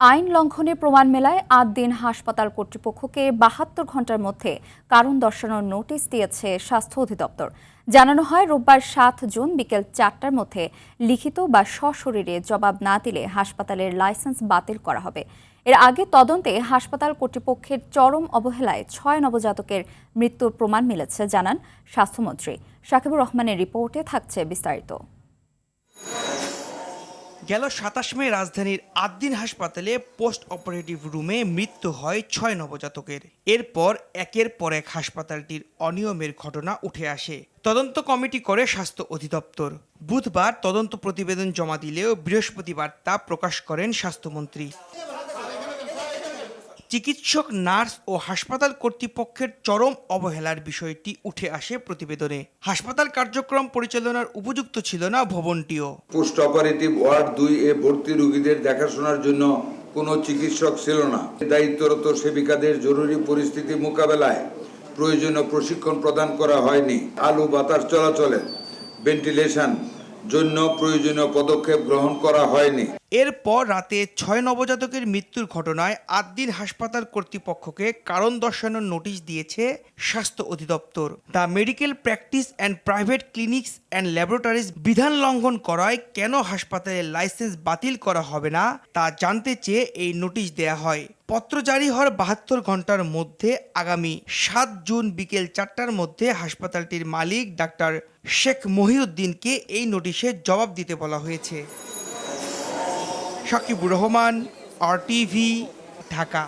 আইন লঙ্ঘনের প্রমাণ মেলায় ৮ দিন হাসপাতাল কর্তৃপক্ষকে ৭২ ঘন্টার মধ্যে কারণ দর্শানোর নোটিশ দিয়েছে স্বাস্থ্য অধিদপ্তর। জানানো হয়, রোববার ৭ জুন বিকেল ৪টার মধ্যে লিখিত বা সশরীরে জবাব না দিলে হাসপাতালের লাইসেন্স বাতিল করা হবে। এর আগে তদন্তে হাসপাতাল কর্তৃপক্ষের চরম অবহেলায় ৬ নবজাতকের মৃত্যুর প্রমাণ মিলেছে জানান স্বাস্থ্যমন্ত্রী। সাকিবুর রহমানের রিপোর্টে থাকছে বিস্তারিত। গেল ২৭ মে রাজধানীর ৮ দিন হাসপাতালে পোস্ট অপারেটিভ রুমে মৃত্যু হয় ৬ নবজাতকের। এরপর একের পর এক হাসপাতালটির অনিয়মের ঘটনা উঠে আসে। তদন্ত কমিটি করে স্বাস্থ্য অধিদপ্তর। বুধবার তদন্ত প্রতিবেদন জমা দিলেও বৃহস্পতিবার তা প্রকাশ করেন স্বাস্থ্যমন্ত্রী। চিকিৎসক, নার্স ও হাসপাতাল কর্তৃপক্ষের চরম অবহেলার বিষয়টি উঠে আসে প্রতিবেদনে। হাসপাতাল কার্যক্রম পরিচালনার উপযুক্ত ছিল না ভবনটিও। পোস্ট অপারেটিভ ওয়ার্ড 2-এ ভর্তি রোগীদের দেখাশোনার জন্য কোনো চিকিৎসক ছিল না। দায়িত্বরত সেবিকাদের জরুরি পরিস্থিতি মোকাবেলায় প্রয়োজনীয় প্রশিক্ষণ প্রদান করা হয়নি। আলো বাতাস চলাচলে ভেন্টিলেশন জন্য প্রয়োজনীয় পদক্ষেপ গ্রহণ করা হয়নি। এরপর রাতে ৬ নবজাতকের মৃত্যুর ঘটনায় ৮ দিন হাসপাতাল কর্তৃপক্ষকে কারণ দর্শানোর নোটিশ দিয়েছে স্বাস্থ্য অধিদপ্তর। The medical practice and private clinics and laboratories বিধান লঙ্ঘন করায় কেন হাসপাতালের লাইসেন্স বাতিল করা হবে না তা জানতে চেয়ে এই নোটিশ দেয়া হয়। পত্র জারি হওয়ার ৭২ ঘন্টার মধ্যে আগামী ৭ জুন বিকেল ৪টার মধ্যে হাসপাতালটির মালিক ডাক্তার শেখ মহিউদ্দিনকে এই নোটিশে জবাব দিতে বলা হয়েছে। সাকিবুর রহমান, RTV, ঢাকা।